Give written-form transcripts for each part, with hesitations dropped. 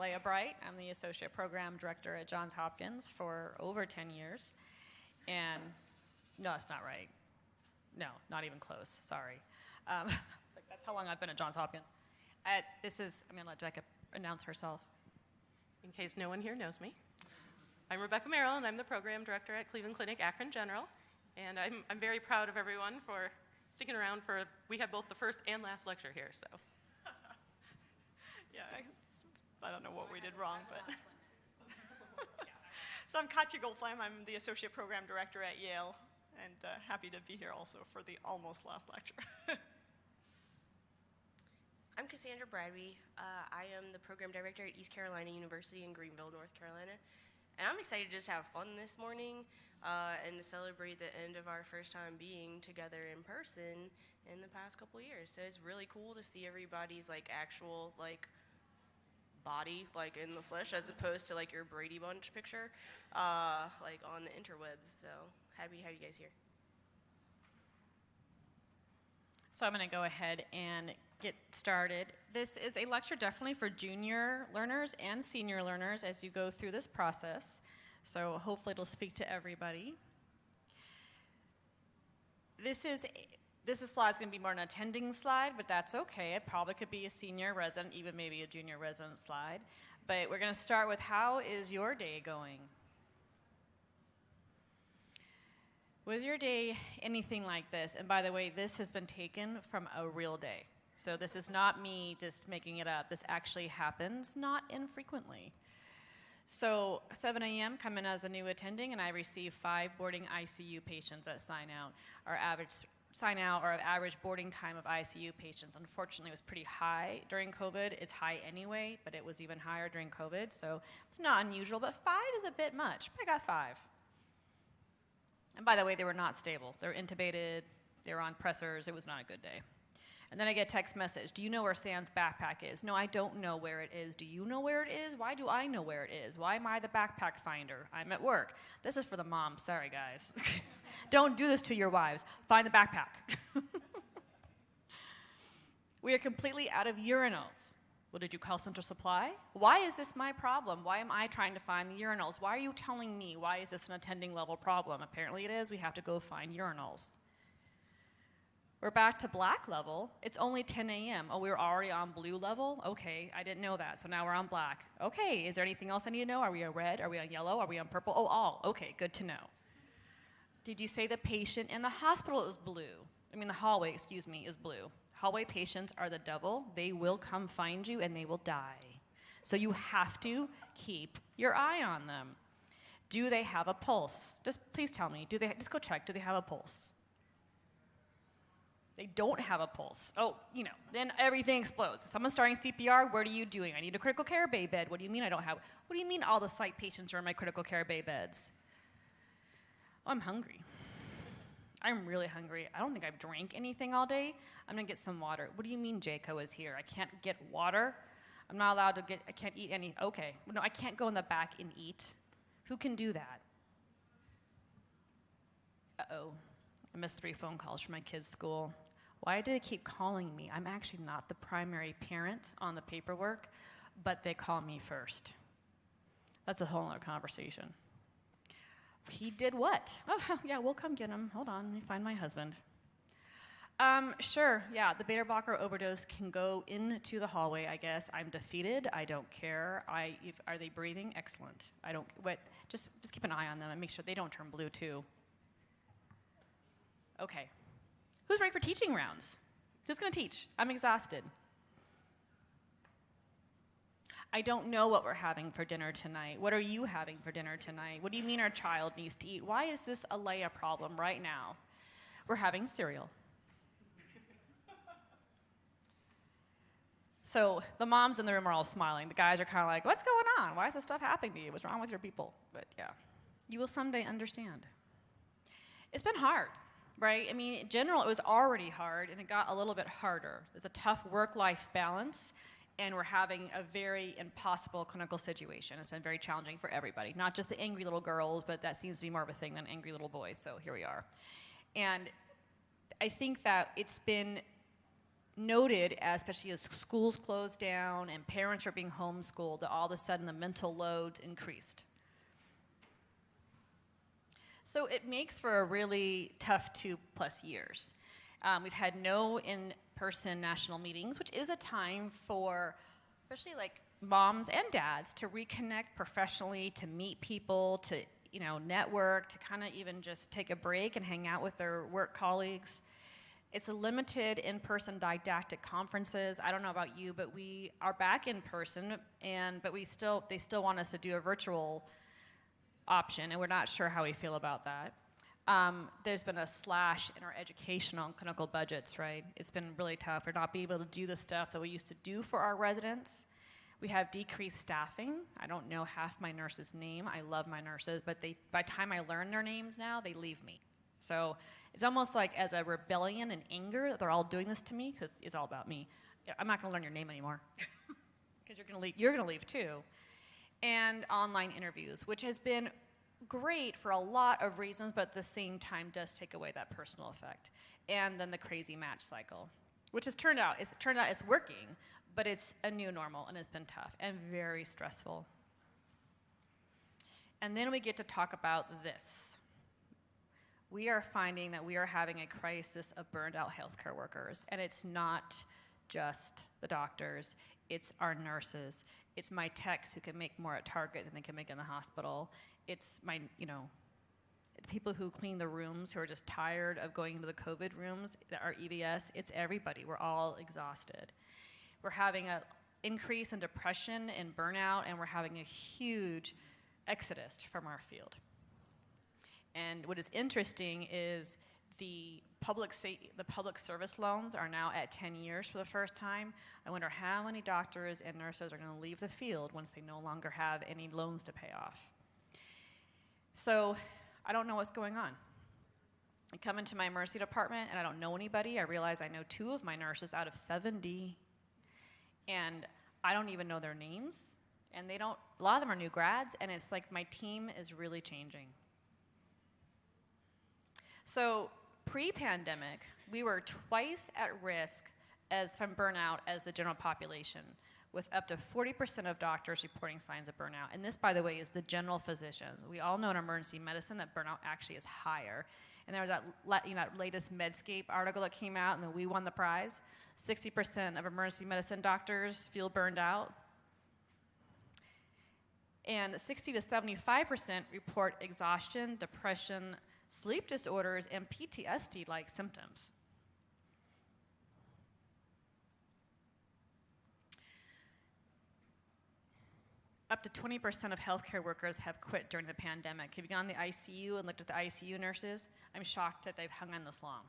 Leah Bright. I'm the Associate Program Director at Johns Hopkins for over 10 years. And no, that's not right. No, not even close, sorry. It's like, that's how long I've been at Johns Hopkins. I'm going to let Becca announce herself. In case no one here knows me. I'm Rebecca Merrill, and I'm the Program Director at Cleveland Clinic Akron General. And I'm very proud of everyone for sticking around we have both the first and last lecture here, so. Yeah, I don't know what we did wrong, but. So I'm Katya Goldflam. I'm the Associate Program Director at Yale, and happy to be here also for the almost last lecture. I'm Cassandra Bradby. I am the Program Director at East Carolina University in Greenville, North Carolina. And I'm excited to just have fun this morning and to celebrate the end of our first time being together in person in the past couple of years. So it's really cool to see everybody's actual body in the flesh as opposed to your Brady Bunch picture on the interwebs. So happy to have you guys here. So I'm going to go ahead and get started. This is a lecture definitely for junior learners and senior learners as you go through this process. So hopefully it'll speak to everybody. This slide is going to be more an attending slide, but that's okay. It probably could be a senior resident, even maybe a junior resident slide. But we're going to start with, how is your day going? Was your day anything like this? And by the way, this has been taken from a real day. So this is not me just making it up. This actually happens not infrequently. So 7 a.m., come in as a new attending, and I receive 5 boarding ICU patients that sign out. Our average boarding time of ICU patients, unfortunately, was pretty high during COVID. It's high anyway, but it was even higher during COVID. So it's not unusual, but 5 is a bit much. I got 5. And by the way, they were not stable. They were intubated, they were on pressors. It was not a good day. And then I get a text message. Do you know where Sam's backpack is? No, I don't know where it is. Do you know where it is? Why do I know where it is? Why am I the backpack finder? I'm at work. This is for the moms. Sorry, guys. Don't do this to your wives. Find the backpack. We are completely out of urinals. Well, did you call Central Supply? Why is this my problem? Why am I trying to find the urinals? Why are you telling me? Why is this an attending level problem? Apparently it is. We have to go find urinals. We're back to black level. It's only 10 a.m. Oh, we were already on blue level? Okay, I didn't know that, so now we're on black. Okay, is there anything else I need to know? Are we on red? Are we on yellow? Are we on purple? Oh, all. Okay, good to know. Did you say the patient in the hospital is blue? The hallway, is blue. Hallway patients are the devil. They will come find you and they will die. So you have to keep your eye on them. Do they have a pulse? Just please tell me. Just go check. Do they have a pulse? They don't have a pulse. Oh, then everything explodes. Someone's starting CPR. What are you doing? I need a critical care bay bed. What do you mean I don't have? What do you mean all the psych patients are in my critical care bay beds? Oh, I'm hungry. I'm really hungry. I don't think I've drank anything all day. I'm gonna get some water. What do you mean Jayco is here? I can't get water? I'm not allowed to I can't eat any, okay. No, I can't go in the back and eat. Who can do that? Uh-oh, I missed 3 phone calls from my kids' school. Why do they keep calling me? I'm actually not the primary parent on the paperwork, but they call me first. That's a whole other conversation. He did what? Oh, yeah, we'll come get him. Hold on, let me find my husband. Sure, yeah, the beta blocker overdose can go into the hallway, I guess. I'm defeated, I don't care. Are they breathing? Excellent. Just keep an eye on them and make sure they don't turn blue too. Okay, who's ready for teaching rounds? Who's gonna teach? I'm exhausted. I don't know what we're having for dinner tonight. What are you having for dinner tonight? What do you mean our child needs to eat? Why is this a Leia problem right now? We're having cereal. So the moms in the room are all smiling. The guys are kind of like, what's going on? Why is this stuff happening to you? What's wrong with your people? But yeah, you will someday understand. It's been hard, right? In general, it was already hard, and it got a little bit harder. There's a tough work-life balance, and we're having a very impossible clinical situation. It's been very challenging for everybody, not just the angry little girls, but that seems to be more of a thing than angry little boys, so here we are. And I think that it's been noted, especially as schools closed down and parents are being homeschooled, that all of a sudden the mental loads increased. So it makes for a really tough 2+ years. We've had no in-person national meetings, which is a time for, especially like moms and dads, to reconnect professionally, to meet people, to network, to kind of even just take a break and hang out with their work colleagues. It's a limited in-person didactic conferences. I don't know about you, but we are back in person, but they still want us to do a virtual option, and we're not sure how we feel about that. There's been a slash in our educational and clinical budgets, right? It's been really tough. We're not being able to do the stuff that we used to do for our residents. We have decreased staffing. I don't know half my nurses' name. I love my nurses, but by the time I learn their names now, they leave me. So it's almost like as a rebellion and anger that they're all doing this to me, because it's all about me. I'm not gonna learn your name anymore, because you're gonna leave too. And online interviews, which has been great for a lot of reasons, but at the same time does take away that personal effect. And then the crazy match cycle, which has turned out it's working, but it's a new normal, and it's been tough and very stressful. And then we get to talk about this. We are finding that we are having a crisis of burned out healthcare workers, and it's not just the doctors, it's our nurses, it's my techs who can make more at Target than they can make in the hospital, it's my, the people who clean the rooms who are just tired of going into the COVID rooms, our EVS, it's everybody, we're all exhausted. We're having an increase in depression and burnout, and we're having a huge exodus from our field. And what is interesting is the public service loans are now at 10 years for the first time. I wonder how many doctors and nurses are going to leave the field once they no longer have any loans to pay off. So I don't know what's going on. I come into my emergency department and I don't know anybody. I realize I know 2 of my nurses out of 70, and I don't even know their names. And a lot of them are new grads, and it's like my team is really changing. So pre-pandemic, we were twice at risk from burnout as the general population, with up to 40% of doctors reporting signs of burnout. And this, by the way, is the general physicians. We all know in emergency medicine that burnout actually is higher. And there was that latest Medscape article that came out, and then we won the prize. 60% of emergency medicine doctors feel burned out. And 60 to 75% report exhaustion, depression, sleep disorders, and PTSD-like symptoms. Up to 20% of healthcare workers have quit during the pandemic. Have you gone to the ICU and looked at the ICU nurses? I'm shocked that they've hung on this long.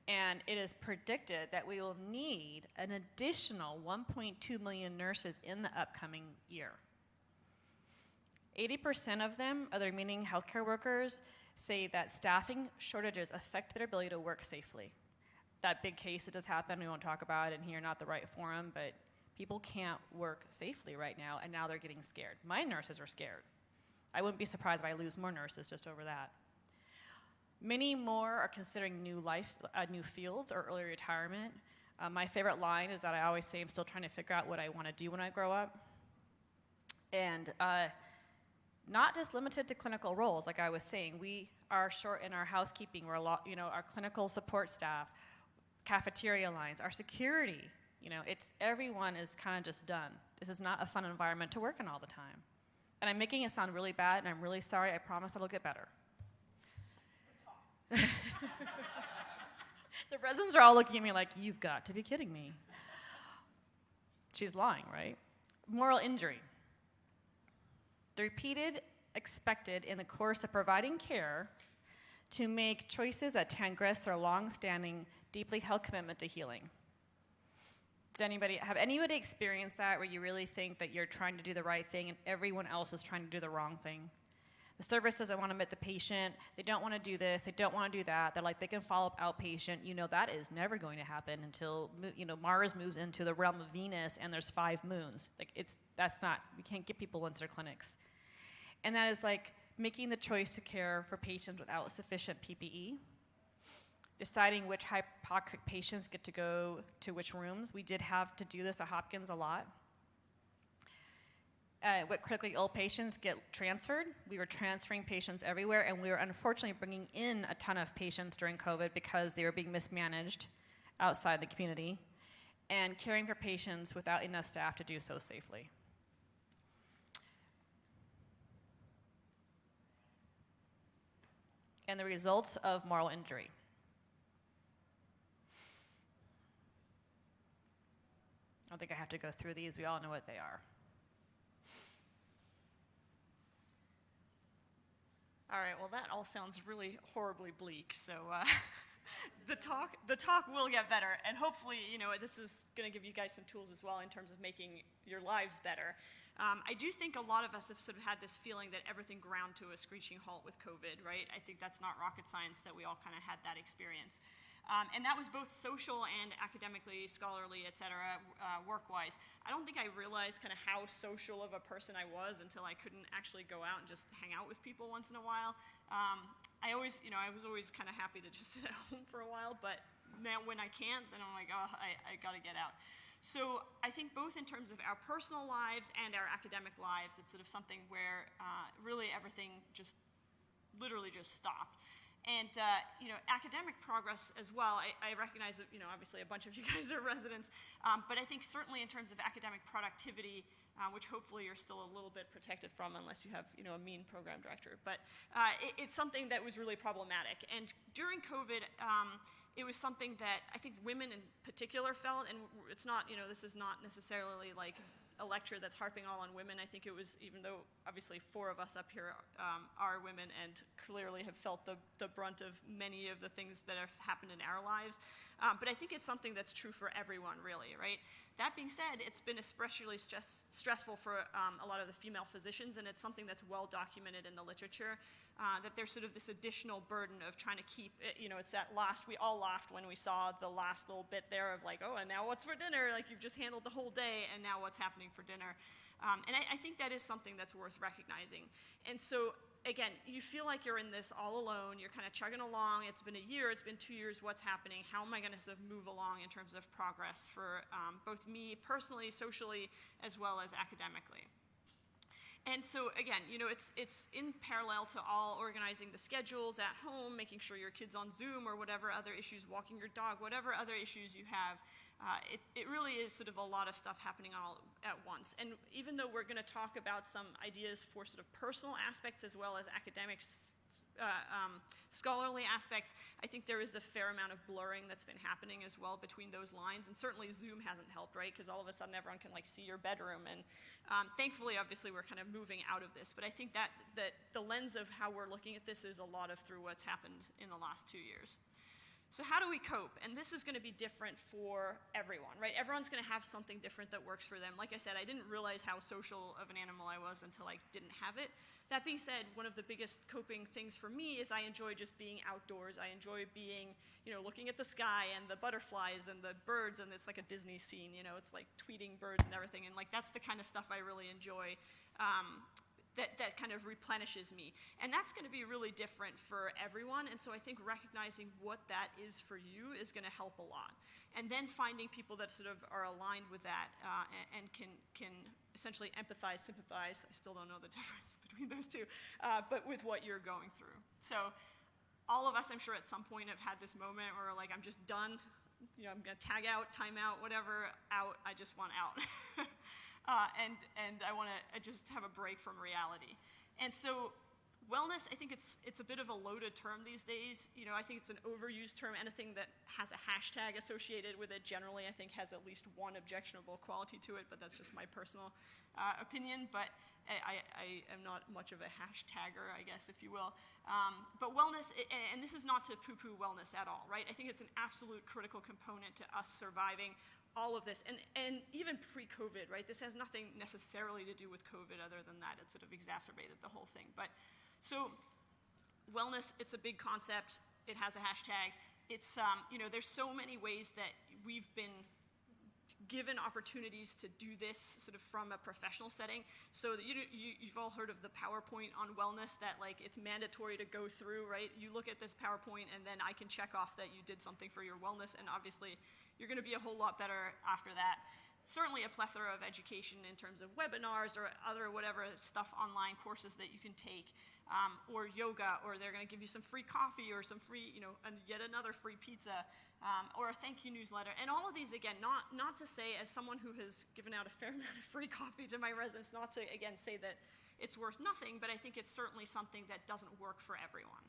And it is predicted that we will need an additional 1.2 million nurses in the upcoming year. 80% of them, of the remaining healthcare workers, say that staffing shortages affect their ability to work safely. That big case that does happen, we won't talk about it in here, not the right forum, but people can't work safely right now, and now they're getting scared. My nurses are scared. I wouldn't be surprised if I lose more nurses just over that. Many more are considering new fields or early retirement. My favorite line is that I always say I'm still trying to figure out what I want to do when I grow up. And not just limited to clinical roles, like I was saying. We are short in our housekeeping, our clinical support staff, cafeteria lines, our security. Everyone is kind of just done. This is not a fun environment to work in all the time. And I'm making it sound really bad, and I'm really sorry. I promise it'll get better. The residents are all looking at me like, you've got to be kidding me. She's lying, right? Moral injury. The repeated expected in the course of providing care to make choices that transgress their long-standing, deeply held commitment to healing. Have anybody experienced that, where you really think that you're trying to do the right thing and everyone else is trying to do the wrong thing? The service doesn't want to admit the patient, they don't want to do this, they don't want to do that, they're like, they can follow up outpatient. That is never going to happen until, Mars moves into the realm of Venus and there's 5 moons. We can't get people into their clinics. And that is like making the choice to care for patients without sufficient PPE. deciding which hypoxic patients get to go to which rooms. We did have to do this at Hopkins a lot. What critically ill patients get transferred. We were transferring patients everywhere, and we were unfortunately bringing in a ton of patients during COVID because they were being mismanaged outside the community, and caring for patients without enough staff to do so safely. And the results of moral injury. I don't think I have to go through these. We all know what they are. All right, well, that all sounds really horribly bleak. So the talk will get better, and hopefully, this is going to give you guys some tools as well in terms of making your lives better. I do think a lot of us have sort of had this feeling that everything ground to a screeching halt with COVID, right? I think that's not rocket science that we all kind of had that experience. And that was both social and academically, scholarly, et cetera, work-wise. I don't think I realized kind of how social of a person I was until I couldn't actually go out and just hang out with people once in a while. I was always kind of happy to just sit at home for a while, but now when I can't, then I'm like, oh, I got to get out. So I think both in terms of our personal lives and our academic lives, it's sort of something where really everything just literally just stopped. And academic progress as well, I recognize that obviously a bunch of you guys are residents, but I think certainly in terms of academic productivity, which hopefully you're still a little bit protected from unless you have a mean program director, but it's something that was really problematic. And during COVID, it was something that I think women in particular felt, and it's not, this is not necessarily like a lecture that's harping all on women. I think it was, even though obviously 4 of us up here are women and clearly have felt the brunt of many of the things that have happened in our lives, but I think it's something that's true for everyone, really, right? That being said, it's been especially stressful for a lot of the female physicians, and it's something that's well documented in the literature, that there's sort of this additional burden of trying to keep, it's that last, we all laughed when we saw the last little bit there of like, oh, and now what's for dinner? Like, you've just handled the whole day, and now what's happening for dinner? And I think that is something that's worth recognizing. And so, again, you feel like you're in this all alone, you're kind of chugging along, it's been a year, it's been 2 years, what's happening? How am I going to sort of move along in terms of progress for both me personally, socially, as well as academically? And so, again, it's in parallel to all organizing the schedules at home, making sure your kid's on Zoom or whatever other issues, walking your dog, whatever other issues you have. It really is sort of a lot of stuff happening all at once. And even though we're going to talk about some ideas for sort of personal aspects as well as academic, scholarly aspects, I think there is a fair amount of blurring that's been happening as well between those lines. And certainly Zoom hasn't helped, right? Because all of a sudden everyone can see your bedroom. And thankfully, obviously, we're kind of moving out of this. But I think that the lens of how we're looking at this is a lot of through what's happened in the last 2 years. So how do we cope? And this is going to be different for everyone, right? Everyone's going to have something different that works for them. Like I said, I didn't realize how social of an animal I was until I didn't have it. That being said, one of the biggest coping things for me is I enjoy just being outdoors. I enjoy being, looking at the sky and the butterflies and the birds, and it's like a Disney scene, it's like tweeting birds and everything. And that's the kind of stuff I really enjoy. That kind of replenishes me. And that's going to be really different for everyone. And so I think recognizing what that is for you is going to help a lot. And then finding people that sort of are aligned with that and can essentially empathize, sympathize. I still don't know the difference between those two, but with what you're going through. So all of us, I'm sure at some point have had this moment where I'm just done. I'm going to tag out, time out, whatever, out. I just want out. And I want to just have a break from reality. And so wellness, I think it's a bit of a loaded term these days. I think it's an overused term. Anything that has a hashtag associated with it generally, I think, has at least one objectionable quality to it, but that's just my personal opinion. But I am not much of a hashtagger, I guess, if you will. But wellness, and this is not to poo-poo wellness at all, right? I think it's an absolute critical component to us surviving all of this, and even pre-COVID, right? This has nothing necessarily to do with COVID other than that it sort of exacerbated the whole thing. But so wellness, it's a big concept. It has a hashtag. It's, there's so many ways that we've been given opportunities to do this sort of from a professional setting. So that you've all heard of the PowerPoint on wellness, that like it's mandatory to go through, right? You look at this PowerPoint and then I can check off that you did something for your wellness, and obviously you're gonna be a whole lot better after that. Certainly a plethora of education in terms of webinars or other whatever stuff, online courses that you can take, or yoga, or they're gonna give you some free coffee or some free, and yet another free pizza, or a thank you newsletter. And all of these, again, not to say, as someone who has given out a fair amount of free coffee to my residents, not to, again, say that it's worth nothing, but I think it's certainly something that doesn't work for everyone,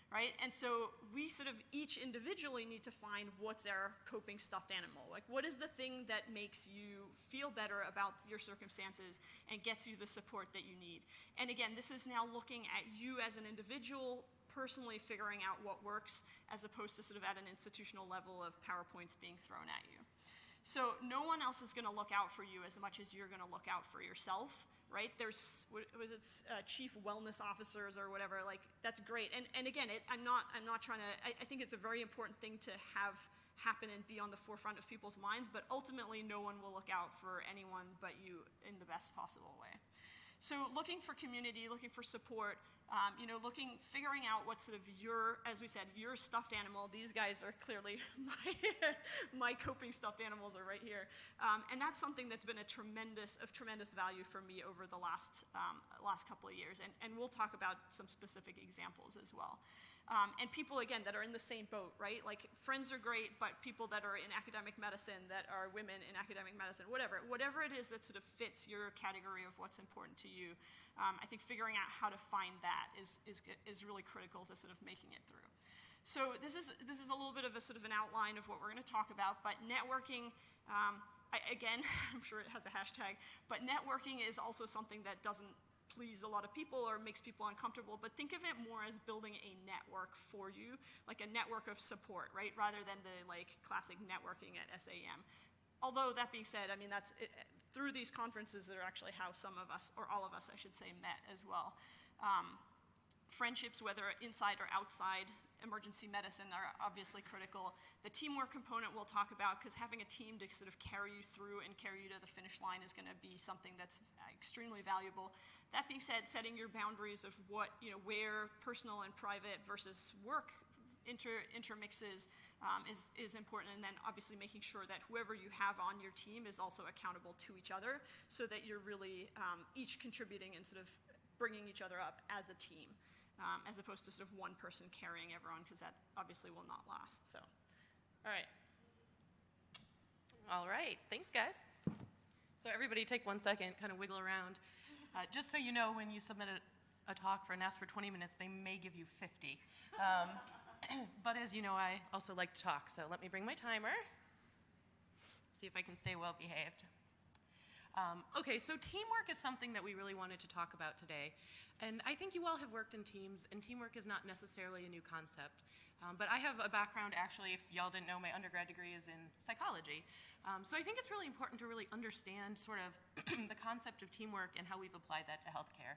right? And so we sort of each individually need to find what's our coping stuffed animal. Like, what is the thing that makes you feel better about your circumstances and gets you the support that you need? And again, this is now looking at you as an individual, personally figuring out what works, as opposed to sort of at an institutional level of PowerPoints being thrown at you. So no one else is going to look out for you as much as you're going to look out for yourself, right? There's, chief wellness officers or whatever, like, that's great. And again, I'm not trying to, I think it's a very important thing to have happen and be on the forefront of people's minds, but ultimately no one will look out for anyone but you in the best possible way. So looking for community, looking for support, figuring out what sort of your, as we said, your stuffed animal. These guys are clearly my coping stuffed animals are right here. And that's something that's been of tremendous value for me over the last couple of years. And we'll talk about some specific examples as well. And people, again, that are in the same boat, right? Like, friends are great, but people that are in academic medicine, that are women in academic medicine, whatever it is that sort of fits your category of what's important to you, I think figuring out how to find that is really critical to sort of making it through. So this is a little bit of a sort of an outline of what we're going to talk about, but networking, again, I'm sure it has a hashtag, but networking is also something that doesn't please a lot of people or makes people uncomfortable, but think of it more as building a network for you, like a network of support, right? Rather than the like classic networking at SAEM. Although that being said, I mean, that's through these conferences are actually how some of us, or all of us, I should say, met as well. Friendships, whether inside or outside emergency medicine, are obviously critical. The teamwork component we'll talk about, because having a team to sort of carry you through and carry you to the finish line is going to be something that's extremely valuable. That being said, setting your boundaries of what, where personal and private versus work intermixes is important, and then obviously making sure that whoever you have on your team is also accountable to each other, so that you're really each contributing and sort of bringing each other up as a team, as opposed to sort of one person carrying everyone, because that obviously will not last. So, all right. All right, thanks guys. So everybody take 1 second, kind of wiggle around. Just so you know, when you submit a talk and ask for 20 minutes, they may give you 50. But as you know, I also like to talk, so let me bring my timer. See if I can stay well behaved. Okay, so teamwork is something that we really wanted to talk about today. And I think you all have worked in teams, and teamwork is not necessarily a new concept. But I have a background, actually, if y'all didn't know, my undergrad degree is in psychology. So I think it's really important to really understand sort of the concept of teamwork and how we've applied that to healthcare.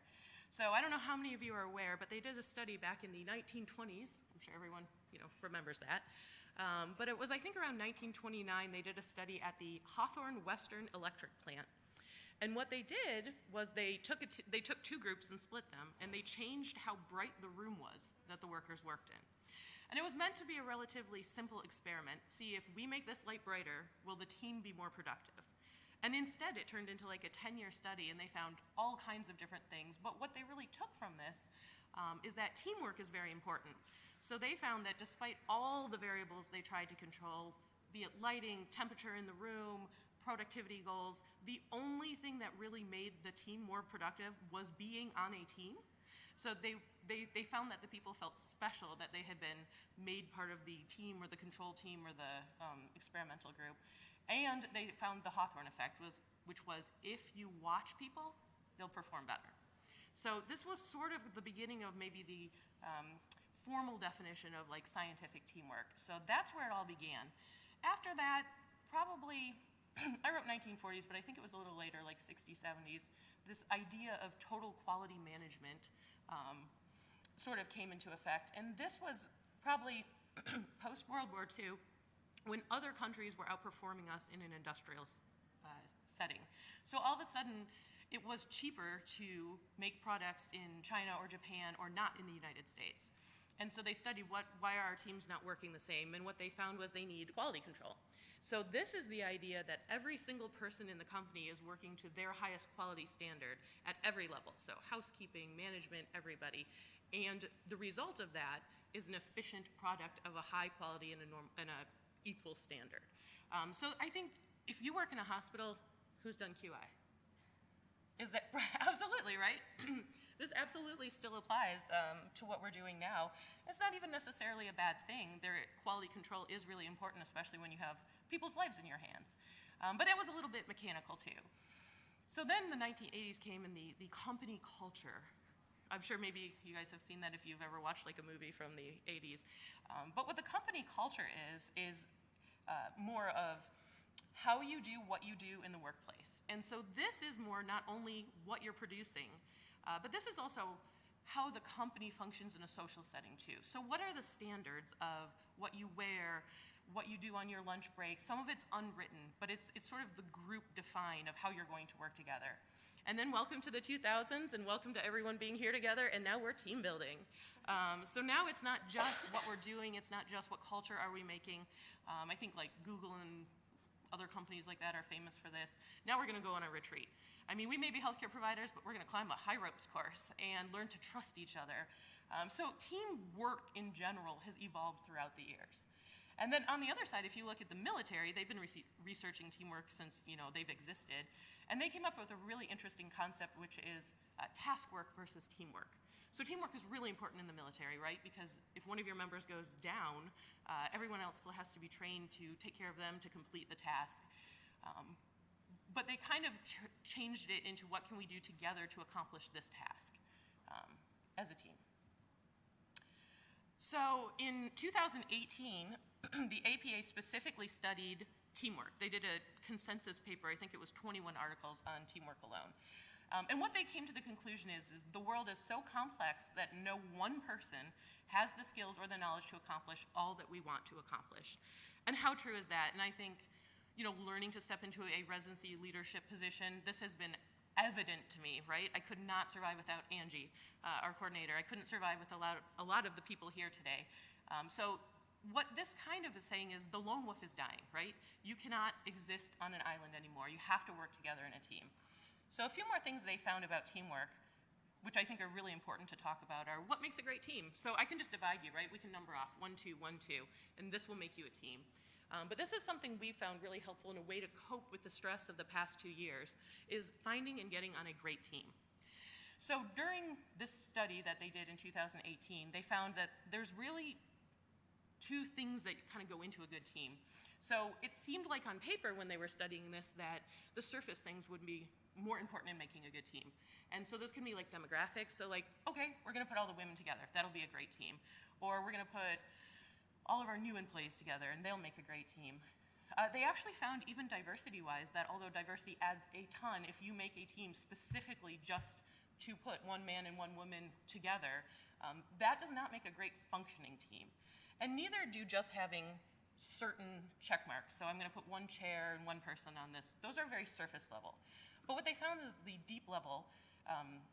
So I don't know how many of you are aware, but they did a study back in the 1920s. I'm sure everyone, remembers that. But it was, I think, around 1929, they did a study at the Hawthorne Western Electric Plant. And what they did was they took two groups and split them, and they changed how bright the room was that the workers worked in. And it was meant to be a relatively simple experiment. See, if we make this light brighter, will the team be more productive? And instead, it turned into like a 10-year study, and they found all kinds of different things. But what they really took from this is that teamwork is very important. So they found that despite all the variables they tried to control, be it lighting, temperature in the room, productivity goals, the only thing that really made the team more productive was being on a team. So they found that the people felt special, that they had been made part of the team or the control team or the experimental group. And they found the Hawthorne effect, which was if you watch people, they'll perform better. So this was sort of the beginning of maybe the formal definition of like scientific teamwork. So that's where it all began. After that, probably, I wrote 1940s, but I think it was a little later, like 60s, 70s, this idea of total quality management sort of came into effect. And this was probably post-World War II, when other countries were outperforming us in an industrial setting. So all of a sudden, it was cheaper to make products in China or Japan or not in the United States. And so they studied why are our teams not working the same, and what they found was they need quality control. So this is the idea that every single person in the company is working to their highest quality standard at every level. So housekeeping, management, everybody. And the result of that is an efficient product of a high quality and a equal standard. So I think if you work in a hospital, who's done QI? Is that absolutely right? This absolutely still applies to what we're doing now. It's not even necessarily a bad thing. Quality control is really important, especially when you have people's lives in your hands. But it was a little bit mechanical too. So then the 1980s came, and the company culture. I'm sure maybe you guys have seen that if you've ever watched like a movie from the 80s. But what the company culture is more of how you do what you do in the workplace. And so this is more not only what you're producing, but this is also how the company functions in a social setting too. So what are the standards of what you wear, what you do on your lunch break? Some of it's unwritten, but it's sort of the group define of how you're going to work together. And then welcome to the 2000s, and welcome to everyone being here together, and now we're team building. So now it's not just what we're doing, it's not just what culture are we making. I think like Google and other companies like that are famous for this. Now we're gonna go on a retreat. I mean, we may be healthcare providers, but we're gonna climb a high ropes course and learn to trust each other. So teamwork in general has evolved throughout the years. And then on the other side, if you look at the military, they've been researching teamwork since they've existed. And they came up with a really interesting concept, which is task work versus teamwork. So teamwork is really important in the military, right? Because if one of your members goes down, everyone else still has to be trained to take care of them, to complete the task. But they kind of changed it into what can we do together to accomplish this task as a team. So in 2018, the APA specifically studied teamwork. They did a consensus paper, I think it was 21 articles on teamwork alone. And what they came to the conclusion is the world is so complex that no one person has the skills or the knowledge to accomplish all that we want to accomplish. And how true is that? And I think, learning to step into a residency leadership position, this has been evident to me, right? I could not survive without Angie, our coordinator. I couldn't survive with a lot of the people here today. So what this kind of is saying is the lone wolf is dying, right? You cannot exist on an island anymore. You have to work together in a team. So a few more things they found about teamwork, which I think are really important to talk about, are what makes a great team. So I can just divide you, right? We can number off 1, 2, 1, 2, and this will make you a team. But this is something we found really helpful, and a way to cope with the stress of the past 2 years is finding and getting on a great team. So during this study that they did in 2018, they found that there's really 2 things that kind of go into a good team. So it seemed like on paper when they were studying this that the surface things would be more important in making a good team. And so those can be like demographics. So like, okay, we're gonna put all the women together. That'll be a great team. Or we're gonna put all of our new employees together and they'll make a great team. They actually found even diversity-wise that although diversity adds a ton, if you make a team specifically just to put one man and one woman together, that does not make a great functioning team. And neither do just having certain check marks. So I'm gonna put one chair and one person on this. Those are very surface level. But what they found is the deep level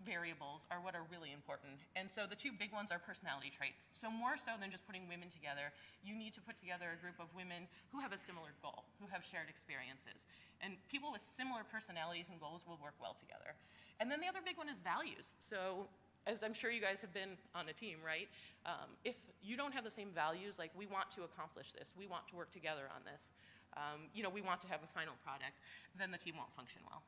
variables are what are really important. And so the 2 big ones are personality traits. So more so than just putting women together, you need to put together a group of women who have a similar goal, who have shared experiences. And people with similar personalities and goals will work well together. And then the other big one is values. So as I'm sure you guys have been on a team, right? If you don't have the same values, like we want to accomplish this, we want to work together on this, we want to have a final product, then the team won't function well.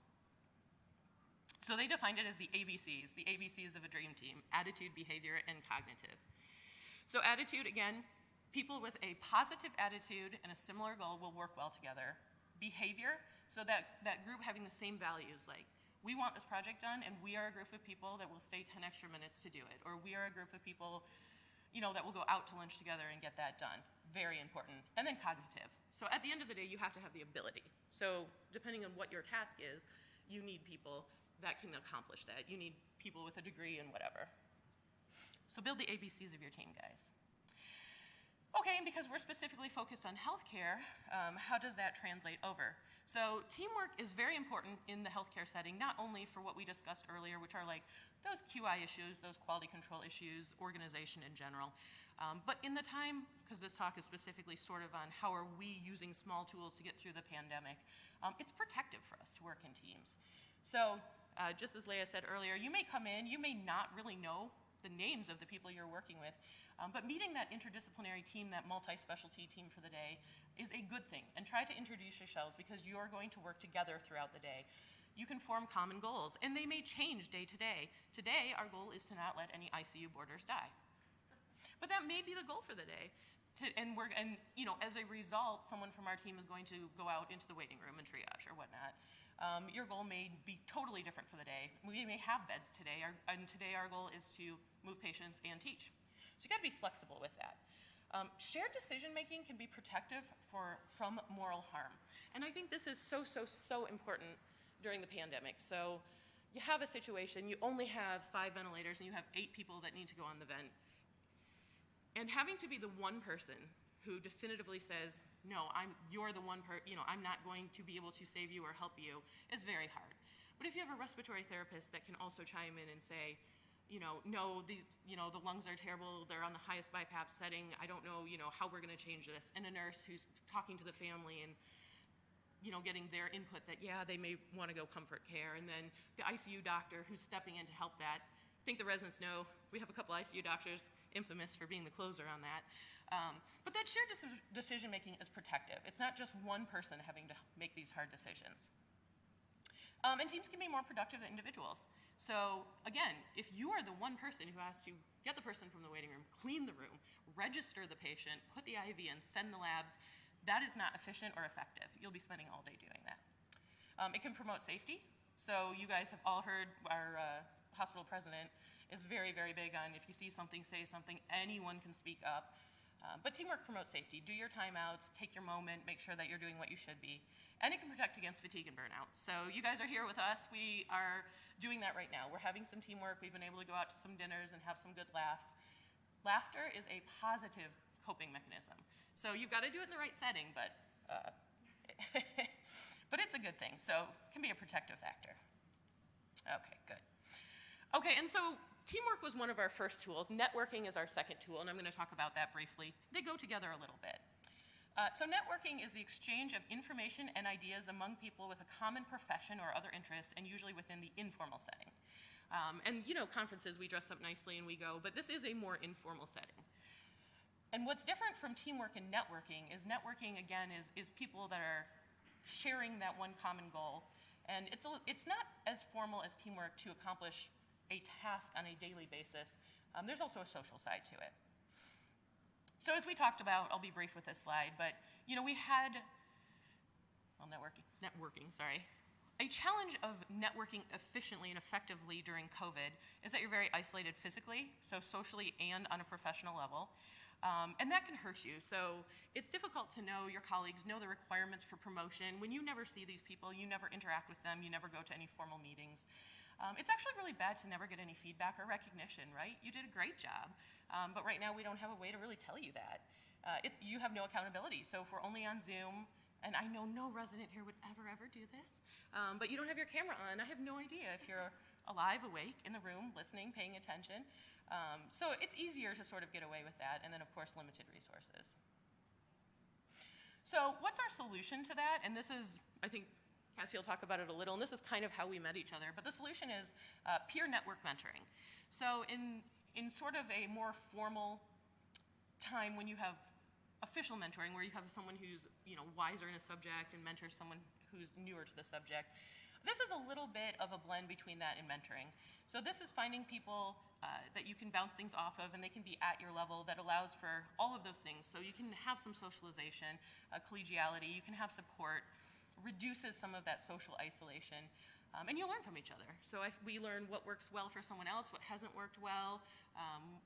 So they defined it as the ABCs of a dream team: attitude, behavior, and cognitive. So attitude, again, people with a positive attitude and a similar goal will work well together. Behavior, so that group having the same values, like we want this project done and we are a group of people that will stay 10 extra minutes to do it. Or we are a group of people that will go out to lunch together and get that done. Very important. And then cognitive. So at the end of the day, you have to have the ability. So depending on what your task is, you need people that can accomplish that. You need people with a degree in whatever. So build the ABCs of your team, guys. Okay, and because we're specifically focused on healthcare, how does that translate over? So teamwork is very important in the healthcare setting, not only for what we discussed earlier, which are like those QI issues, those quality control issues, organization in general, but in the time, because this talk is specifically sort of on how are we using small tools to get through the pandemic, it's protective for us to work in teams. So just as Leah said earlier, you may come in, you may not really know the names of the people you're working with, but meeting that interdisciplinary team, that multi-specialty team for the day, is a good thing. And try to introduce yourselves because you're going to work together throughout the day. You can form common goals, and they may change day to day. Today, our goal is to not let any ICU boarders die. But that may be the goal for the day. And as a result, someone from our team is going to go out into the waiting room and triage or whatnot. Your goal may be totally different for the day. We may have beds today, and today our goal is to move patients and teach. So you got to be flexible with that. Shared decision-making can be protective from moral harm. And I think this is so important during the pandemic. So you have a situation, you only have 5 ventilators, and you have 8 people that need to go on the vent. And having to be the one person who definitively says, no, you're the one I'm not going to be able to save you or help you, is very hard. But if you have a respiratory therapist that can also chime in and say, no, the lungs are terrible, they're on the highest BiPAP setting, I don't know, how we're gonna change this, and a nurse who's talking to the family and, getting their input that, yeah, they may wanna go comfort care, and then the ICU doctor who's stepping in to help that. I think the residents know, we have a couple ICU doctors, infamous for being the closer on that. But that shared decision-making is protective. It's not just one person having to make these hard decisions. And teams can be more productive than individuals. So again, if you are the one person who has to get the person from the waiting room, clean the room, register the patient, put the IV in, send the labs, that is not efficient or effective. You'll be spending all day doing that. It can promote safety. So you guys have all heard our hospital president is very, very big on if you see something, say something, anyone can speak up. But teamwork promotes safety. Do your timeouts, take your moment, make sure that you're doing what you should be. And it can protect against fatigue and burnout. So you guys are here with us. We are doing that right now. We're having some teamwork. We've been able to go out to some dinners and have some good laughs. Laughter is a positive coping mechanism. So you've got to do it in the right setting, but it's a good thing. So it can be a protective factor. Okay, good. Okay, and so teamwork was one of our first tools. Networking is our second tool, and I'm going to talk about that briefly. They go together a little bit. So networking is the exchange of information and ideas among people with a common profession or other interest, and usually within the informal setting. Conferences, we dress up nicely and we go, but this is a more informal setting. And what's different from teamwork and networking, again, is people that are sharing that one common goal. And it's not as formal as teamwork to accomplish a task on a daily basis. There's also a social side to it. So as we talked about, I'll be brief with this slide, but we had, networking, sorry. A challenge of networking efficiently and effectively during COVID is that you're very isolated physically, so socially and on a professional level. And that can hurt you. So it's difficult to know your colleagues, know the requirements for promotion. When you never see these people, you never interact with them, you never go to any formal meetings. It's actually really bad to never get any feedback or recognition, right? You did a great job, but right now we don't have a way to really tell you that. You have no accountability. So if we're only on Zoom, and I know no resident here would ever do this, but you don't have your camera on, I have no idea if you're alive, awake, in the room, listening, paying attention. So it's easier to sort of get away with that, and then of course limited resources. So what's our solution to that? And this is, I think, Cassie will talk about it a little, and this is kind of how we met each other, but the solution is peer network mentoring. So in sort of a more formal time when you have official mentoring, where you have someone who's wiser in a subject and mentors someone who's newer to the subject, this is a little bit of a blend between that and mentoring. So this is finding people that you can bounce things off of, and they can be at your level, that allows for all of those things. So you can have some socialization, collegiality, you can have support, reduces some of that social isolation, and you learn from each other. So we learn what works well for someone else, what hasn't worked well,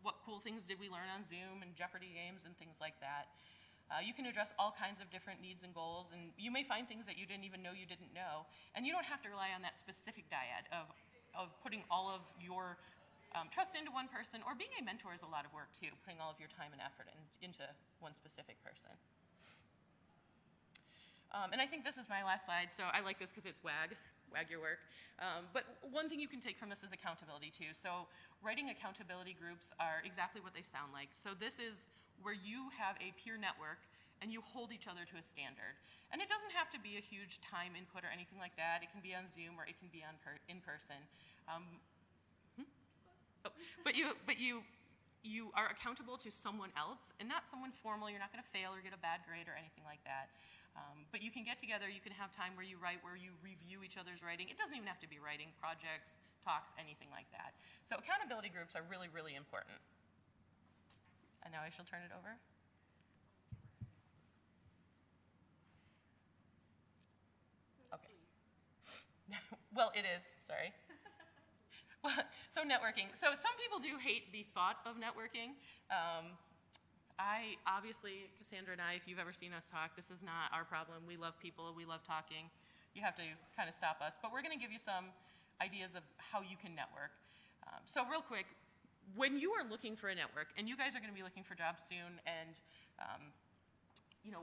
what cool things did we learn on Zoom and Jeopardy games and things like that. You can address all kinds of different needs and goals, and you may find things that you didn't even know you didn't know. And you don't have to rely on that specific dyad of putting all of your trust into one person, or being a mentor is a lot of work too, putting all of your time and effort into one specific person. And I think this is my last slide, so I like this because it's wag your work. But one thing you can take from this is accountability too. So writing accountability groups are exactly what they sound like. So this is where you have a peer network and you hold each other to a standard. And it doesn't have to be a huge time input or anything like that. It can be on Zoom or it can be in person. But you are accountable to someone else and not someone formal. You're not going to fail or get a bad grade or anything like that. But you can get together, you can have time where you write, where you review each other's writing. It doesn't even have to be writing, projects, talks, anything like that. So accountability groups are really, really important. And now I shall turn it over. Okay. Well, it is, sorry. Well, so networking. So some people do hate the thought of networking. Obviously, Cassandra and I, if you've ever seen us talk, this is not our problem. We love people, we love talking. You have to kind of stop us. But we're going to give you some ideas of how you can network. So real quick, when you are looking for a network, and you guys are going to be looking for jobs soon, and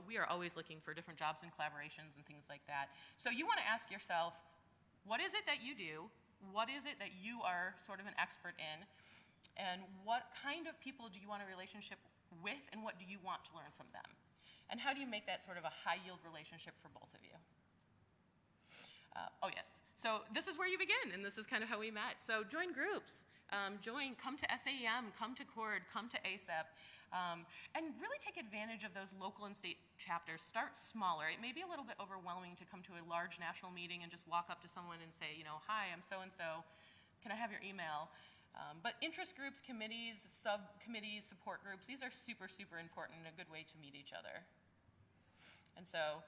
we are always looking for different jobs and collaborations and things like that. So you want to ask yourself, what is it that you do? What is it that you are sort of an expert in? And what kind of people do you want a relationship with, and what do you want to learn from them? And how do you make that sort of a high-yield relationship for both of you? Oh, yes. So this is where you begin, and this is kind of how we met. So join groups. Come to SAEM, come to CORD, come to ASAP, and really take advantage of those local and state chapters. Start smaller. It may be a little bit overwhelming to come to a large national meeting and just walk up to someone and say, hi, I'm so-and-so, can I have your email? But interest groups, committees, subcommittees, support groups, these are super, super important and a good way to meet each other. And so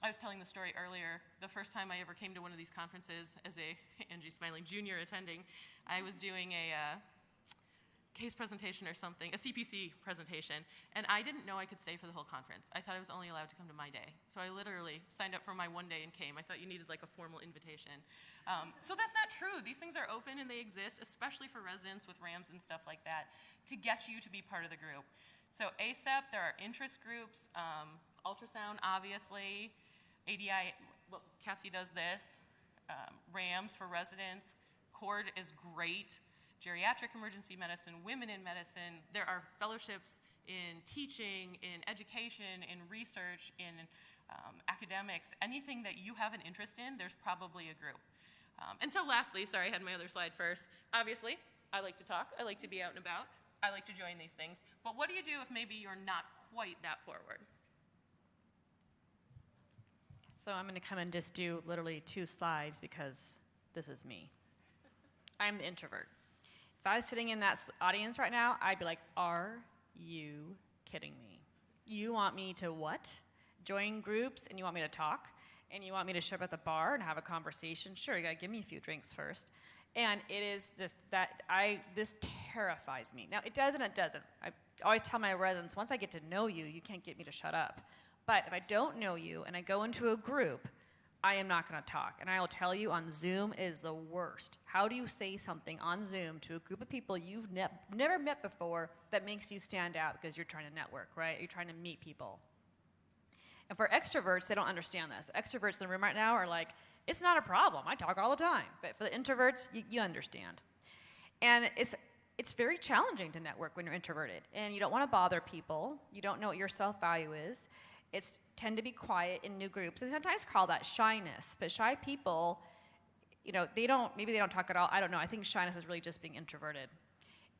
I was telling the story earlier. The first time I ever came to one of these conferences as a, Angie smiling, junior attending, I was doing a case presentation or something, a CPC presentation, and I didn't know I could stay for the whole conference. I thought I was only allowed to come to my day. So I literally signed up for my one day and came. I thought you needed like a formal invitation. So that's not true. These things are open and they exist, especially for residents with RAMs and stuff like that, to get you to be part of the group. So ASAP, there are interest groups, ultrasound, obviously, ADI, well, Cassie does this, RAMs for residents, CORD is great, geriatric emergency medicine, women in medicine. There are fellowships in teaching, in education, in research, in academics. Anything that you have an interest in, there's probably a group. And so lastly, sorry, I had my other slide first. Obviously, I like to talk. I like to be out and about. I like to join these things. But what do you do if maybe you're not quite that forward? So I'm going to come and just do literally 2 slides because this is me. I'm the introvert. If I was sitting in that audience right now, I'd be like, are you kidding me? You want me to what? Join groups and you want me to talk? And you want me to show up at the bar and have a conversation? Sure, you gotta give me a few drinks first. And it is just that this terrifies me. Now, it does and it doesn't. I always tell my residents, once I get to know you, you can't get me to shut up. But if I don't know you and I go into a group, I am not going to talk. And I will tell you, on Zoom is the worst. How do you say something on Zoom to a group of people you've never met before that makes you stand out because you're trying to network, right? You're trying to meet people. And for extroverts, they don't understand this. Extroverts in the room right now are like, it's not a problem. I talk all the time. But for the introverts, you understand. And it's very challenging to network when you're introverted. And you don't want to bother people. You don't know what your self-value is. It's tend to be quiet in new groups. And sometimes call that shyness. But shy people, maybe they don't talk at all. I don't know. I think shyness is really just being introverted.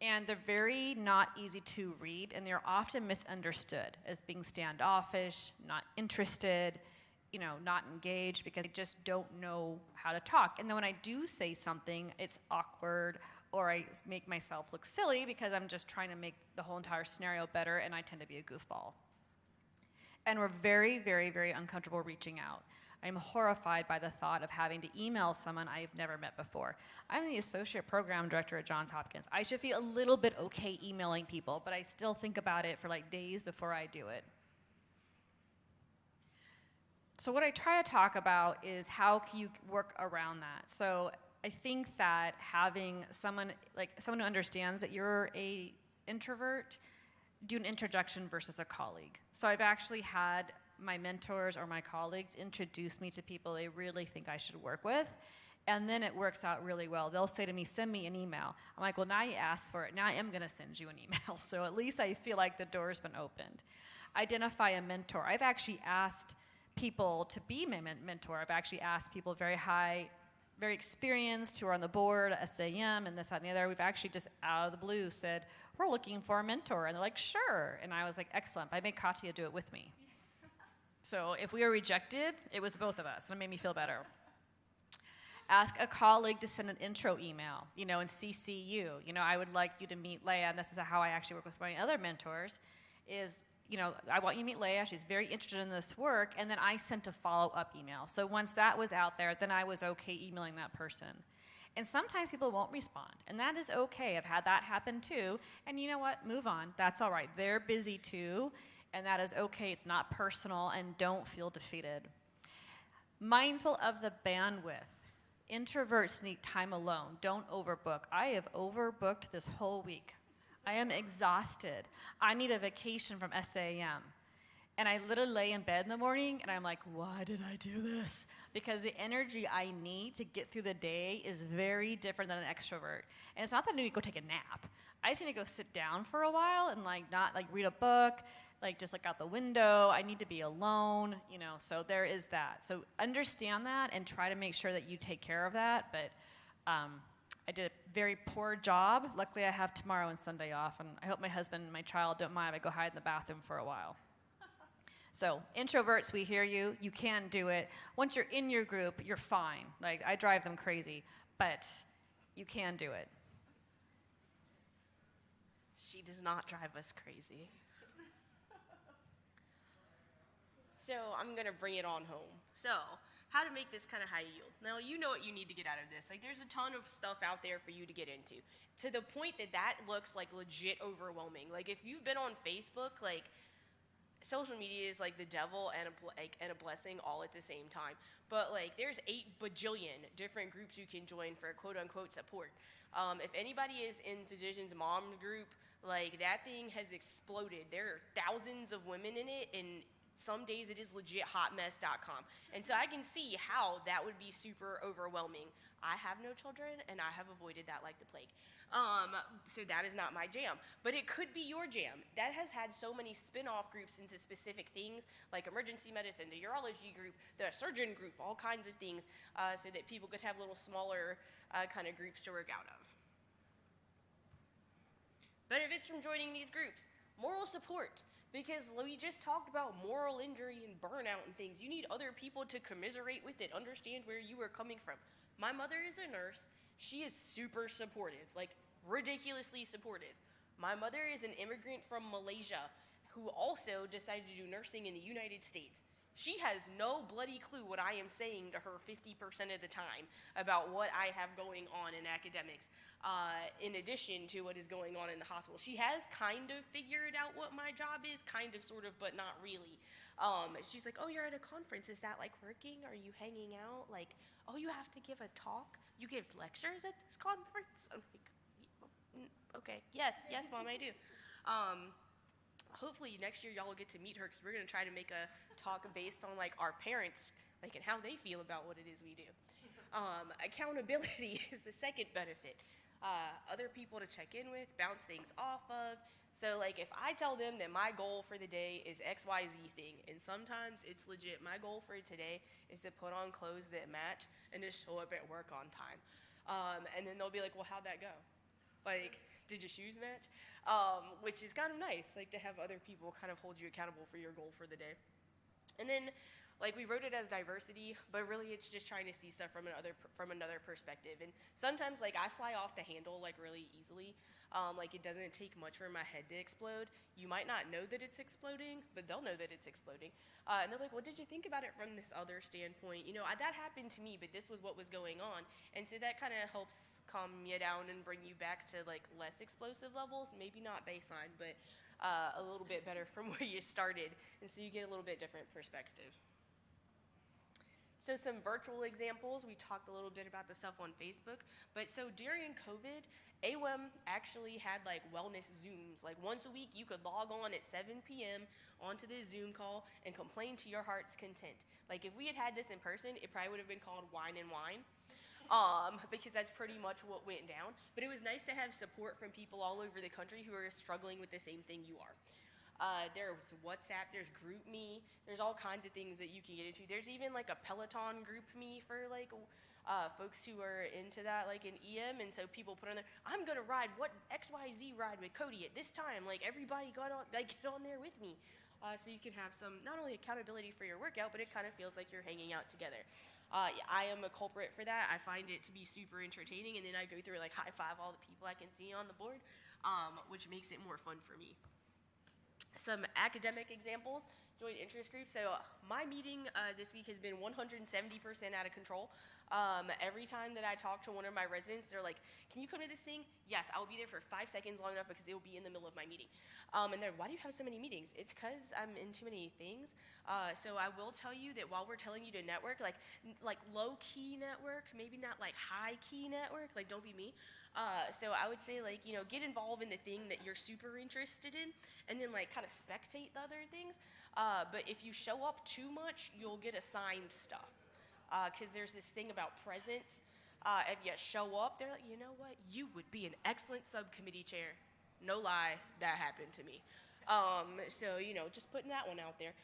And they're very not easy to read, and they're often misunderstood as being standoffish, not interested, not engaged, because they just don't know how to talk. And then when I do say something, it's awkward, or I make myself look silly because I'm just trying to make the whole entire scenario better, and I tend to be a goofball. And we're very, very, very uncomfortable reaching out. I'm horrified by the thought of having to email someone I've never met before. I'm the associate program director at Johns Hopkins. I should feel a little bit okay emailing people, but I still think about it for like days before I do it. So what I try to talk about is how can you work around that. So I think that having someone who understands that you're a introvert, do an introduction versus a colleague. So I've actually had my mentors or my colleagues introduce me to people they really think I should work with, and then it works out really well. They'll say to me, send me an email. I'm like, well, now you asked for it. Now I am going to send you an email. So at least I feel like the door's been opened. Identify a mentor. I've actually asked people to be my mentor. I've actually asked people very experienced who are on the board, SAEM, and this, that, and the other. We've actually just out of the blue said, we're looking for a mentor. And they're like, sure. And I was like, excellent. I made Katya do it with me. So if we were rejected, it was both of us, and it made me feel better. Ask a colleague to send an intro email, and CC you. I would like you to meet Leah, and this is how I actually work with my other mentors, is, I want you to meet Leah. She's very interested in this work, and then I sent a follow-up email. So once that was out there, then I was okay emailing that person. And sometimes people won't respond, and that is okay. I've had that happen too, and you know what? Move on. That's all right. They're busy too, and that is okay. It's not personal, and don't feel defeated. Mindful of the bandwidth. Introverts need time alone. Don't overbook. I have overbooked this whole week. I am exhausted. I need a vacation from SAEM. And I literally lay in bed in the morning, and I'm like, why did I do this? Because the energy I need to get through the day is very different than an extrovert. And it's not that I need to go take a nap. I just need to go sit down for a while and not read a book, just look out the window. I need to be alone, so there is that. So understand that and try to make sure that you take care of that. But I did a very poor job. Luckily, I have tomorrow and Sunday off, and I hope my husband and my child don't mind if I go hide in the bathroom for a while. So introverts, we hear you. You can do it. Once you're in your group, you're fine. I drive them crazy, but you can do it. She does not drive us crazy. So I'm going to bring it on home. So how to make this kind of high yield. Now, you know what you need to get out of this. There's a ton of stuff out there for you to get into, to the point that looks legit overwhelming. If you've been on Facebook, social media is the devil and a blessing all at the same time. But there's 8 bajillion different groups you can join for quote unquote support. If anybody is in Physicians Mom group, that thing has exploded. There are thousands of women in it, and some days it is legit hotmess.com. And so I can see how that would be super overwhelming. I have no children, and I have avoided that like the plague. So that is not my jam. But it could be your jam. That has had so many spin-off groups into specific things, like emergency medicine, the urology group, the surgeon group, all kinds of things, so that people could have little smaller kind of groups to work out of. Benefits from joining these groups. Moral support. Because we just talked about moral injury and burnout and things. You need other people to commiserate with it, understand where you are coming from. My mother is a nurse. She is super supportive, ridiculously supportive. My mother is an immigrant from Malaysia who also decided to do nursing in the United States. She has no bloody clue what I am saying to her 50% of the time about what I have going on in academics, in addition to what is going on in the hospital. She has kind of figured out what my job is, kind of, sort of, but not really. She's like, oh, you're at a conference. Is that working? Are you hanging out? Oh, you have to give a talk? You give lectures at this conference? I'm like, okay, yes, Mom, I do. Hopefully next year y'all will get to meet her, because we're going to try to make a talk based on our parents, and how they feel about what it is we do. Accountability is the second benefit. Other people to check in with, bounce things off of. So if I tell them that my goal for the day is XYZ thing, and sometimes it's legit, my goal for today is to put on clothes that match and just show up at work on time. And then they'll be like, well, how'd that go? Did your shoes match? Which is kind of nice, to have other people kind of hold you accountable for your goal for the day. And then, we wrote it as diversity, but really it's just trying to see stuff from another perspective. And sometimes, I fly off the handle, really easily. It doesn't take much for my head to explode. You might not know that it's exploding, but they'll know that it's exploding. And they're like, well, did you think about it from this other standpoint? That happened to me, but this was what was going on. And so that kind of helps calm you down and bring you back to, less explosive levels. Maybe not baseline, but a little bit better from where you started. And so you get a little bit different perspective. So some virtual examples, we talked a little bit about the stuff on Facebook, but so during COVID, AWEM actually had like wellness Zooms. Like once a week, you could log on at 7 p.m. onto this Zoom call and complain to your heart's content. Like if we had had this in person, it probably would have been called Wine and Wine. Because that's pretty much what went down. But it was nice to have support from people all over the country who are struggling with the same thing you are. There's WhatsApp, there's GroupMe, there's all kinds of things that you can get into. There's even like a Peloton GroupMe for like folks who are into that, like in EM, and so people put on there, I'm gonna ride what XYZ ride with Cody at this time. Like everybody get on there with me. So you can have some, not only accountability for your workout, but it kind of feels like you're hanging out together. I am a culprit for that. I find it to be super entertaining, and then I go through like high five all the people I can see on the board, which makes it more fun for me. Some academic examples, joint interest groups. So my meeting this week has been 170% out of control. Every time that I talk to one of my residents, they're like, can you come to this thing? Yes, I will be there for 5 seconds long enough because it will be in the middle of my meeting. And they're, why do you have so many meetings? It's because I'm in too many things. So I will tell you that while we're telling you to network, like low-key network, maybe not like high-key network, like don't be me. So I would say like, get involved in the thing that you're super interested in and then like kind of spectate the other things. But if you show up too much, you'll get assigned stuff. Because there's this thing about presence. If you show up, they're like, you know what? You would be an excellent subcommittee chair. No lie, that happened to me. So, just putting that one out there.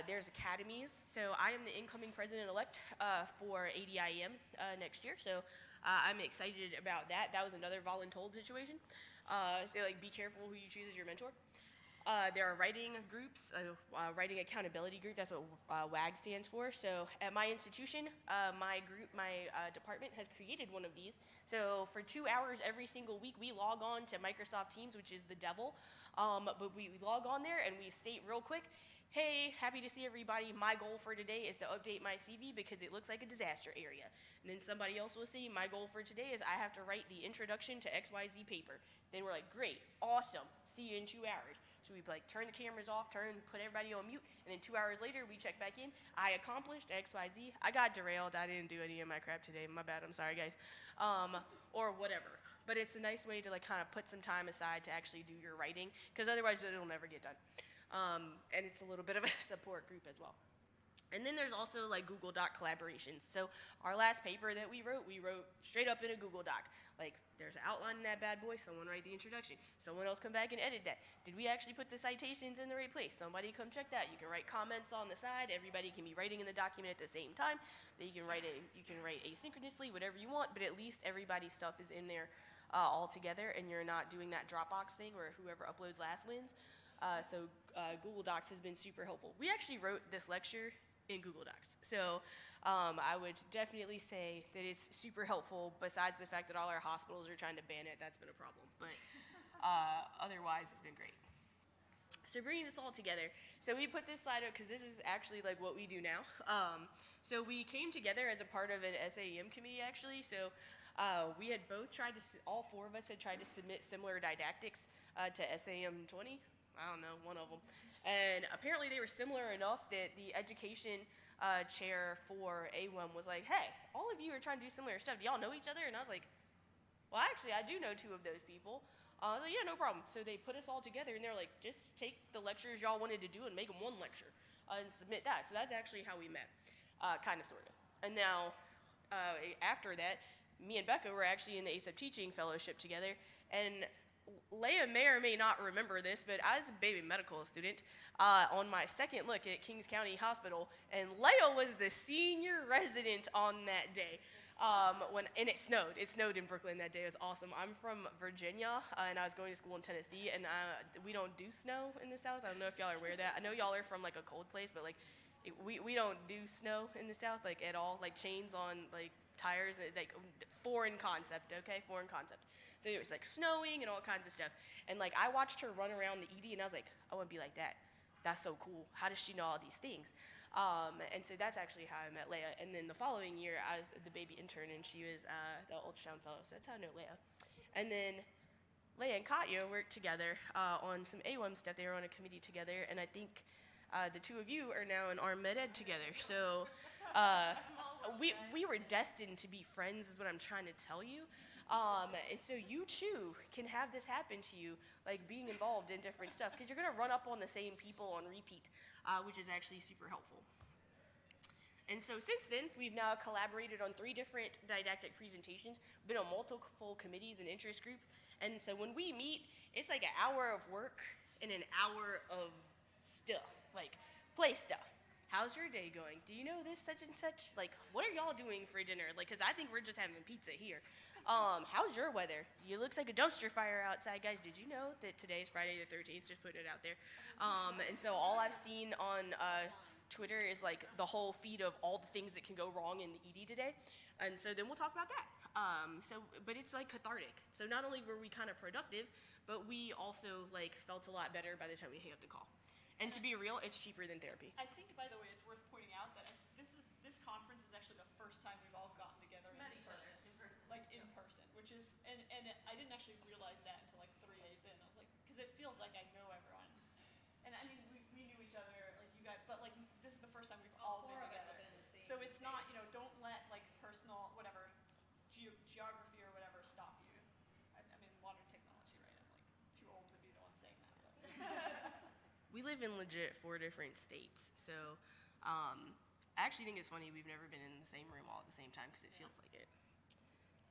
There's academies. So I am the incoming president-elect for ADIEM next year. So I'm excited about that. That was another voluntold situation. So be careful who you choose as your mentor. There are writing groups, writing accountability group, that's what WAG stands for. So at my institution, my department has created one of these. So for 2 hours every single week, we log on to Microsoft Teams, which is the devil. But we log on there and we state real quick, hey, happy to see everybody. My goal for today is to update my CV because it looks like a disaster area. And then somebody else will say, my goal for today is I have to write the introduction to XYZ paper. Then we're like, great, awesome, see you in 2 hours. So we turn the cameras off, put everybody on mute, and then 2 hours later, we check back in. I accomplished XYZ. I got derailed. I didn't do any of my crap today. My bad. I'm sorry, guys. Or whatever. But it's a nice way to kind of put some time aside to actually do your writing, because otherwise it'll never get done. And it's a little bit of a support group as well. And then there's also Google Doc collaborations. So our last paper that we wrote straight up in a Google Doc. There's an outline in that bad boy, someone write the introduction. Someone else come back and edit that. Did we actually put the citations in the right place? Somebody come check that. You can write comments on the side. Everybody can be writing in the document at the same time. Then you can write asynchronously, whatever you want, but at least everybody's stuff is in there all together, and you're not doing that Dropbox thing where whoever uploads last wins. So Google Docs has been super helpful. We actually wrote this lecture in Google Docs. So I would definitely say that it's super helpful, besides the fact that all our hospitals are trying to ban it. That's been a problem. But otherwise, it's been great. So bringing this all together. So we put this slide up because this is actually what we do now. So we came together as a part of an SAEM committee, actually. So we had both tried to, all four of us had tried to submit similar didactics to SAEM 20. I don't know, one of them. And apparently they were similar enough that the education chair for AWEM was like, hey, all of you are trying to do similar stuff. Do y'all know each other? And I was like, well, actually, I do know 2 of those people. I was like, yeah, no problem. So they put us all together, and they're like, just take the lectures y'all wanted to do and make them one lecture and submit that. So that's actually how we met, kind of, sort of. And now, after that, me and Becca were actually in the ASAP Teaching Fellowship together, and Leah may or may not remember this, but I was a baby medical student on my second look at Kings County Hospital, and Leah was the senior resident on that day. And it snowed. It snowed in Brooklyn that day. It was awesome. I'm from Virginia, and I was going to school in Tennessee, and we don't do snow in the South. I don't know if y'all are aware of that. I know y'all are from a cold place, but we don't do snow in the South at all. Chains on tires, foreign concept. Okay, foreign concept. So it was snowing and all kinds of stuff. And I watched her run around the ED, and I was like, I want to be like that. That's so cool. How does she know all these things? And so that's actually how I met Leah. And then the following year, I was the baby intern, and she was the ultrasound fellow. So that's how I know Leah. And then Leah and Katya worked together on some AWEM stuff. They were on a committee together, and I think the 2 of you are now in Arm Med Ed together. So We were destined to be friends is what I'm trying to tell you. And so you too can have this happen to you, like being involved in different stuff, because you're going to run up on the same people on repeat, which is actually super helpful. And so since then, we've now collaborated on 3 different didactic presentations, been on multiple committees and interest group. And so when we meet, it's like an hour of work and an hour of stuff, like play stuff. How's your day going? Do you know this such and such? Like, what are y'all doing for dinner? Like, because I think we're just having pizza here. How's your weather? It looks like a dumpster fire outside. Guys, did you know that today's Friday the 13th? Just putting it out there. And so all I've seen on Twitter is like the whole feed of all the things that can go wrong in the ED today. And so then we'll talk about that. But it's like cathartic. So not only were we kind of productive, but we also like felt a lot better by the time we hang up the call. And to be real, it's cheaper than therapy. I think, by the way, it's worth pointing out that this conference is actually the first time we've all gotten together in person. Like in person, which is, and I didn't actually realize that until like 3 days in. I was like, because it feels like I know everyone. And I mean, we knew each other, like you guys, but like this is the first time we've all been together. So it's not, don't let like personal, whatever, geography or whatever stop you. I mean, modern technology, right? I'm like too old to be the one saying that. But. We live in legit 4 different states. So I actually think it's funny we've never been in the same room all at the same time because it feels like it.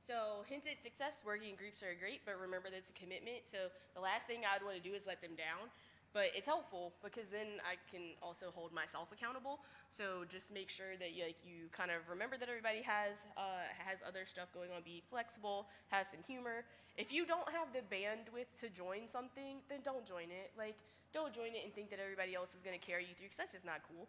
So hints at success, working groups are great, but remember that's a commitment. So the last thing I'd want to do is let them down. But it's helpful because then I can also hold myself accountable. So just make sure that you kind of remember that everybody has other stuff going on. Be flexible, have some humor. If you don't have the bandwidth to join something, then don't join it. Like, don't join it and think that everybody else is going to carry you through, because that's just not cool.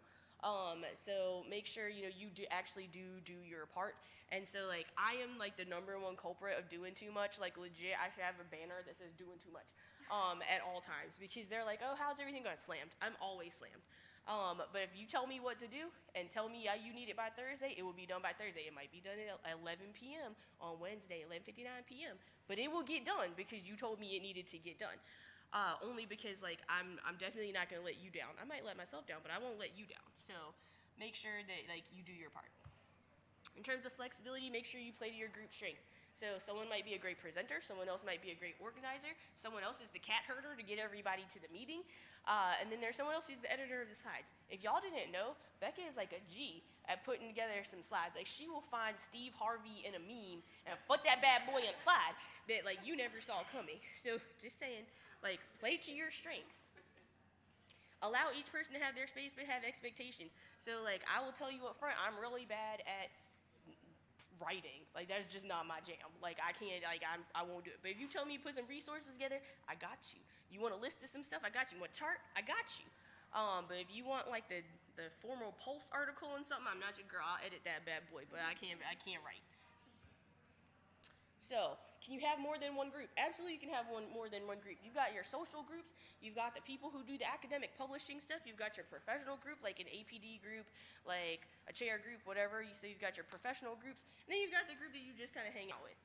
So make sure you actually do your part. And so like I am like the #1 culprit of doing too much. Like legit, I should have a banner that says "doing too much" at all times, because they're like, oh, how's everything going? Slammed. I'm always slammed. But if you tell me what to do and tell me you need it by Thursday, it will be done by Thursday. It might be done at 11 p.m. on Wednesday, 11:59 p.m. But it will get done because you told me it needed to get done. Only because like I'm definitely not going to let you down. I might let myself down, but I won't let you down. So make sure that like you do your part. In terms of flexibility, make sure you play to your group strengths. So someone might be a great presenter, someone else might be a great organizer, someone else is the cat herder to get everybody to the meeting, and then there's someone else who's the editor of the slides. If y'all didn't know, Becca is like a G at putting together some slides. Like she will find Steve Harvey in a meme and put that bad boy on a slide that like you never saw coming. So just saying, like play to your strengths. Allow each person to have their space, but have expectations. So like I will tell you up front, I'm really bad at writing. Like that's just not my jam. Like I can't, like I won't do it. But if you tell me to put some resources together, I got you. You want a list of some stuff, I got you. You want a chart, I got you. But if you want like the formal Pulse article and something, I'm not your girl. I'll edit that bad boy, but I can't write. So, can you have more than one group? Absolutely, you can have more than one group. You've got your social groups. You've got the people who do the academic publishing stuff. You've got your professional group, like an APD group, like a chair group, whatever. So you've got your professional groups. And then you've got the group that you just kind of hang out with.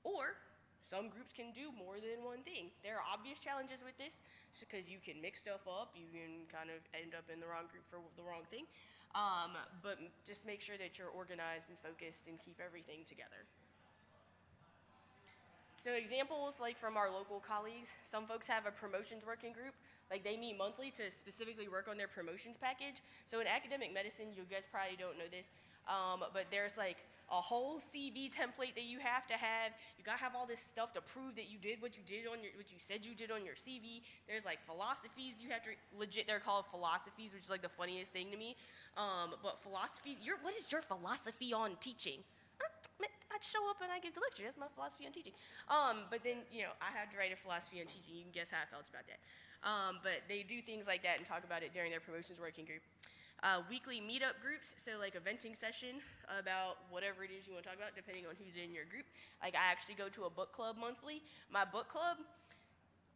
Or some groups can do more than one thing. There are obvious challenges with this because you can mix stuff up. You can kind of end up in the wrong group for the wrong thing. But just make sure that you're organized and focused and keep everything together. So examples like from our local colleagues, some folks have a promotions working group. Like they meet monthly to specifically work on their promotions package. So in academic medicine, you guys probably don't know this, but there's like a whole CV template that you have to have. You gotta have all this stuff to prove that you did what you said you did on your CV. There's like philosophies you have to, legit they're called philosophies, which is like the funniest thing to me. But philosophy, what is your philosophy on teaching? I'd show up and I give the lecture. That's my philosophy on teaching. But then, I had to write a philosophy on teaching. You can guess how I felt about that. But they do things like that and talk about it during their promotions working group. Weekly meetup groups, so like a venting session about whatever it is you want to talk about, depending on who's in your group. Like I actually go to a book club monthly. My book club,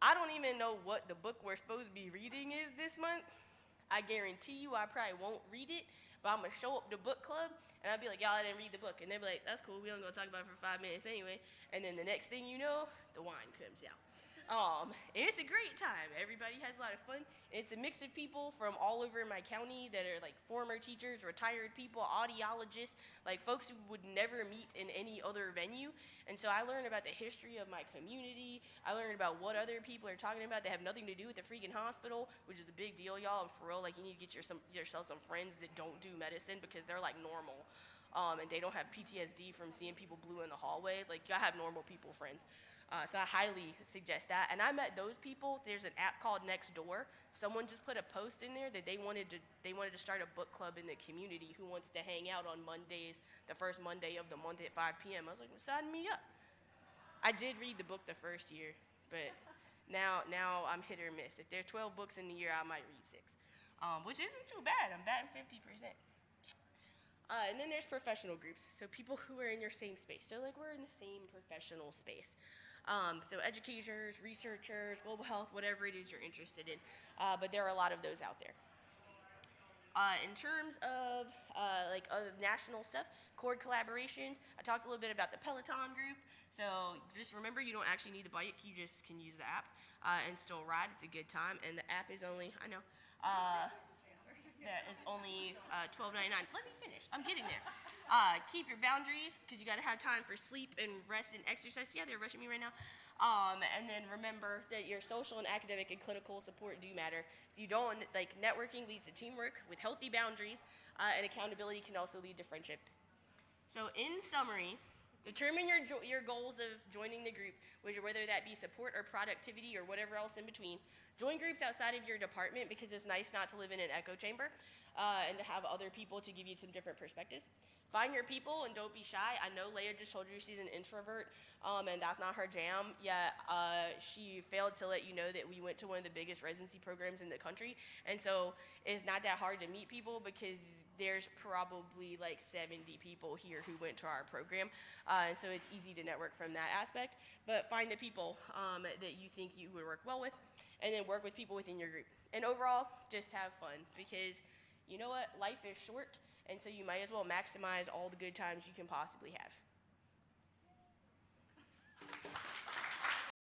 I don't even know what the book we're supposed to be reading is this month. I guarantee you I probably won't read it. But I'm going to show up to book club, and I'll be like, y'all, I didn't read the book. And they'll be like, that's cool. We don't go talk about it for 5 minutes anyway. And then the next thing you know, the wine comes out. And it's a great time. Everybody has a lot of fun. It's a mix of people from all over my county that are like former teachers, retired people, audiologists, like folks who would never meet in any other venue. And so I learned about the history of my community. I learned about what other people are talking about that have nothing to do with the freaking hospital, which is a big deal, y'all. And for real, like, you need to get yourself some friends that don't do medicine because they're like normal. And they don't have PTSD from seeing people blue in the hallway. Like, y'all have normal people friends. So I highly suggest that. And I met those people. There's an app called Nextdoor. Someone just put a post in there that they wanted to start a book club in the community who wants to hang out on Mondays, the first Monday of the month at 5 p.m. I was like, well, sign me up. I did read the book the first year, but now I'm hit or miss. If there are 12 books in the year, I might read 6, which isn't too bad. I'm batting 50%. And then there's professional groups, so people who are in your same space. So like we're in the same professional space. So educators, researchers, global health, whatever it is you're interested in. But there are a lot of those out there. In terms of national stuff, chord collaborations, I talked a little bit about the Peloton group. So just remember, you don't actually need the bike. You just can use the app and still ride. It's a good time. And the app is only, that is only $12.99. Let me finish. I'm getting there. Keep your boundaries because you got to have time for sleep and rest and exercise. Yeah, they're rushing me right now. And then remember that your social and academic and clinical support do matter. If you don't, like, networking leads to teamwork with healthy boundaries, and accountability can also lead to friendship. So in summary, determine your goals of joining the group, whether that be support or productivity or whatever else in between. Join groups outside of your department because it's nice not to live in an echo chamber and to have other people to give you some different perspectives. Find your people and don't be shy. I know Leah just told you she's an introvert and that's not her jam. Yeah, she failed to let you know that we went to one of the biggest residency programs in the country. And so it's not that hard to meet people because there's probably like 70 people here who went to our program. And so it's easy to network from that aspect. But find the people that you think you would work well with, and then work with people within your group. And overall, just have fun because you know what? Life is short, and so you might as well maximize all the good times you can possibly have.